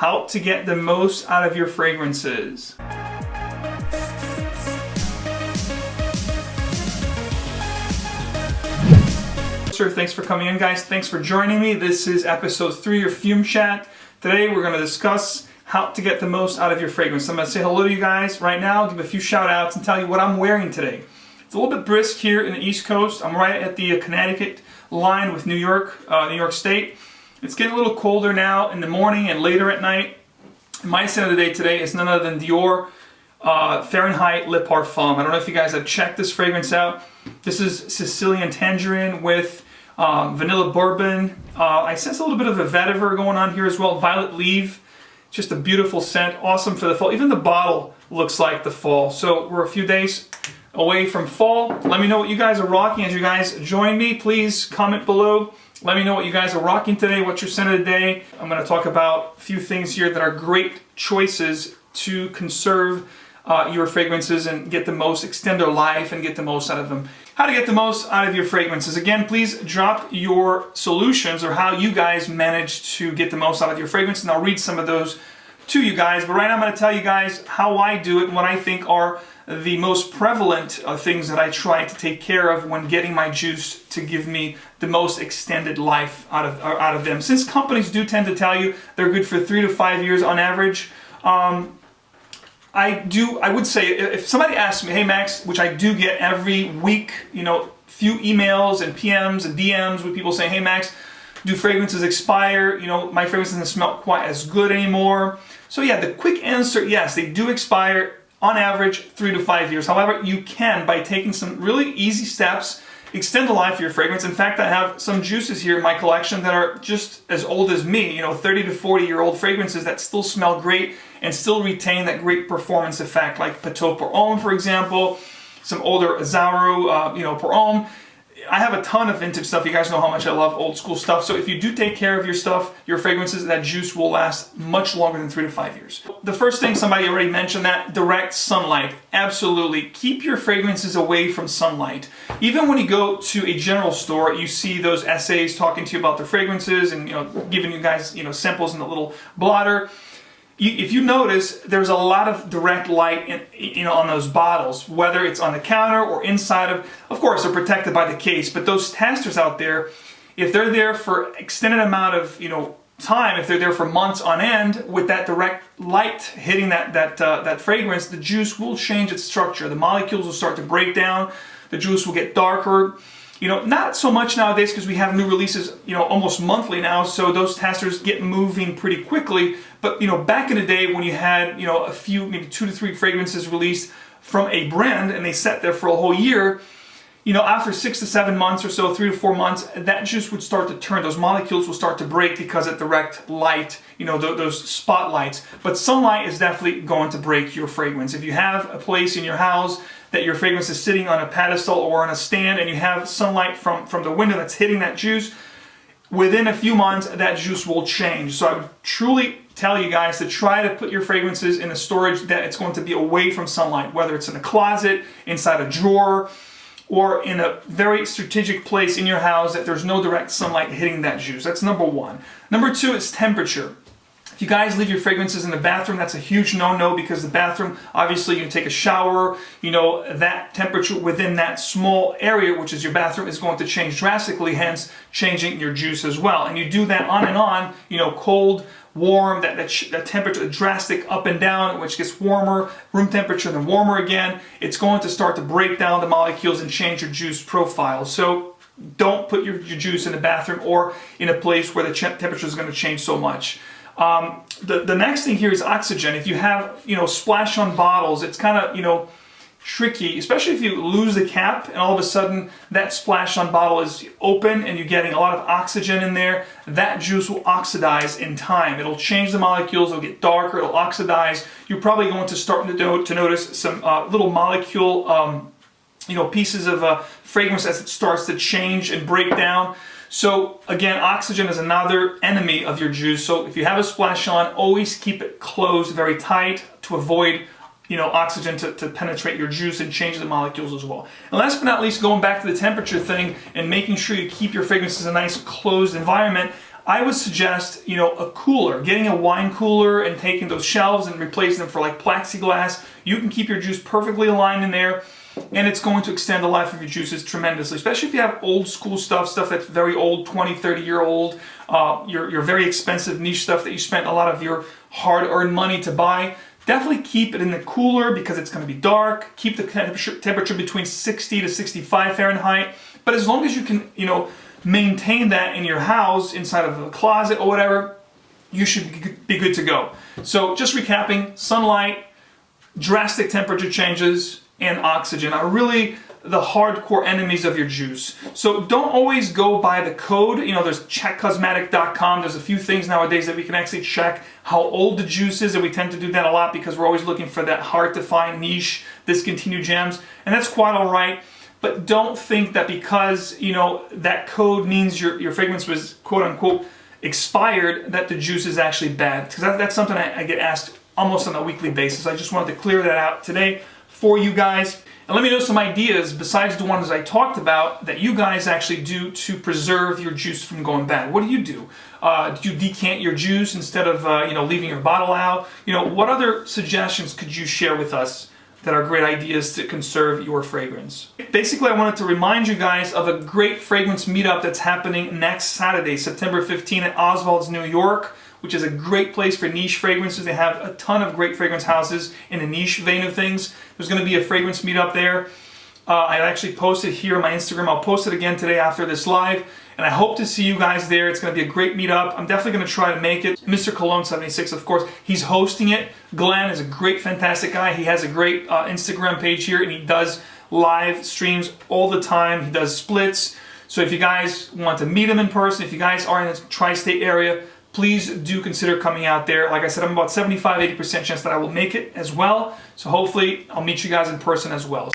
how to get the most out of your fragrances. Thanks for coming in, guys. Thanks for joining me. This is episode 3 of FumeChat. Today we're going to discuss how to get the most out of your fragrance. I'm going to say hello to you guys right now, give a few shout outs and tell you what I'm wearing today. It's a little bit brisk here in the East Coast. I'm right at the Connecticut line with New York State. It's getting a little colder now in the morning and later at night. My scent of the day today is none other than Dior Fahrenheit Le Parfum. I don't know if you guys have checked this fragrance out. This is Sicilian Tangerine with vanilla bourbon. I sense a little bit of a vetiver going on here as well. Violet leaf. Just a beautiful scent. Awesome for the fall. Even the bottle looks like the fall. So we're a few days away from fall. Let me know what you guys are rocking as you guys join me. Please comment below. Let me know what you guys are rocking today. What's your scent of the day? I'm going to talk about a few things here that are great choices to conserve your fragrances and get the most, extend their life and get the most out of them. How to get the most out of your fragrances. Again, please drop your solutions or how you guys manage to get the most out of your fragrance, and I'll read some of those to you guys. But right now I'm going to tell you guys how I do it and what I think are the most prevalent things that I try to take care of when getting my juice to give me the most extended life out of them. Since companies do tend to tell you they're good for 3 to 5 years on average, I would say if somebody asks me, hey Max, which I do get every week, few emails and PMs and DMs with people saying, hey Max, do fragrances expire? My fragrance doesn't smell quite as good anymore. So yeah, the quick answer, yes, they do expire on average 3 to 5 years. However, you can, by taking some really easy steps, extend the life of your fragrance. In fact, I have some juices here in my collection that are just as old as me, 30 to 40-year-old fragrances that still smell great and still retain that great performance effect, like Petot Pour Homme, for example, some older Azzaro, Pour Homme. I have a ton of vintage stuff. You guys know how much I love old school stuff. So if you do take care of your stuff, your fragrances, that juice will last much longer than 3 to 5 years. The first thing, somebody already mentioned that, direct sunlight. Absolutely. Keep your fragrances away from sunlight. Even when you go to a general store, you see those essays talking to you about their fragrances and giving you guys samples in a little blotter. If you notice, there's a lot of direct light on those bottles, whether it's on the counter or inside of course, they're protected by the case, but those testers out there, if they're there for extended amount of time, if they're there for months on end, with that direct light hitting that fragrance, the juice will change its structure. The molecules will start to break down, the juice will get darker. Not so much nowadays because we have new releases, almost monthly now, so those testers get moving pretty quickly. But, back in the day when you had, a few, maybe 2 to 3 fragrances released from a brand and they sat there for a whole year, after 6 to 7 months or so, 3 to 4 months, that juice would start to turn. Those molecules will start to break because of direct light, those spotlights. But sunlight is definitely going to break your fragrance. If you have a place in your house that your fragrance is sitting on a pedestal or on a stand and you have sunlight from the window that's hitting that juice, within a few months that juice will change. So I would truly tell you guys to try to put your fragrances in a storage that it's going to be away from sunlight, whether it's in a closet, inside a drawer, or in a very strategic place in your house that there's no direct sunlight hitting that juice. That's number 1. Number 2 is temperature. If you guys leave your fragrances in the bathroom, that's a huge no-no, because the bathroom, obviously you take a shower, that temperature within that small area, which is your bathroom, is going to change drastically, hence changing your juice as well. And you do that on and on, cold, warm, that temperature, drastic up and down, which gets warmer, room temperature, then warmer again. It's going to start to break down the molecules and change your juice profile. So don't put your juice in the bathroom or in a place where the temperature is going to change so much. The next thing here is oxygen. If you have, splash on bottles, it's kind of, tricky, especially if you lose the cap and all of a sudden that splash on bottle is open and you're getting a lot of oxygen in there. That juice will oxidize in time. It'll change the molecules, it'll get darker, it'll oxidize. You're probably going to start to notice some little molecule, pieces of fragrance as it starts to change and break down. So again, oxygen is another enemy of your juice. So if you have a splash on, always keep it closed very tight to avoid oxygen to penetrate your juice and change the molecules as well. And last but not least, going back to the temperature thing and making sure you keep your fragrances in a nice closed environment, I would suggest, you know, a cooler, getting a wine cooler and taking those shelves and replacing them for like plexiglass. You can keep your juice perfectly aligned in there, and it's going to extend the life of your juices tremendously, especially if you have old school stuff that's very old, 20, 30-year-old, your very expensive niche stuff that you spent a lot of your hard-earned money to buy. Definitely keep it in the cooler because it's going to be dark. Keep the temperature between 60 to 65 Fahrenheit. But as long as you can, you know, maintain that in your house, inside of a closet or whatever, you should be good to go. So just recapping, sunlight, drastic temperature changes, and oxygen are really the hardcore enemies of your juice. So don't always go by the code. You know, there's checkcosmetic.com. There's a few things nowadays that we can actually check how old the juice is, and we tend to do that a lot because we're always looking for that hard to find niche, discontinued gems, and that's quite all right. But don't think that because, you know, that code means your fragrance was quote unquote expired, that the juice is actually bad. Because that's something I get asked almost on a weekly basis. I just wanted to clear that out today for you guys. And let me know some ideas besides the ones I talked about that you guys actually do to preserve your juice from going bad. What do? Do you decant your juice instead of you know, leaving your bottle out? You know, what other suggestions could you share with us that are great ideas to conserve your fragrance? Basically, I wanted to remind you guys of a great fragrance meetup that's happening next Saturday, September 15 at Oswald's, New York, which is a great place for niche fragrances. They have a ton of great fragrance houses in the niche vein of things. There's going to be a fragrance meetup there. I actually posted here on my Instagram. I'll post it again today after this live, and I hope to see you guys there. It's going to be a great meetup. I'm definitely going to try to make it. Mr. Cologne76, of course, he's hosting it. Glenn is a great, fantastic guy. He has a great Instagram page here, and he does live streams all the time. He does splits. So if you guys want to meet him in person, if you guys are in the tri-state area, please do consider coming out there. Like I said, I'm about 75-80% chance that I will make it as well. So hopefully I'll meet you guys in person as well.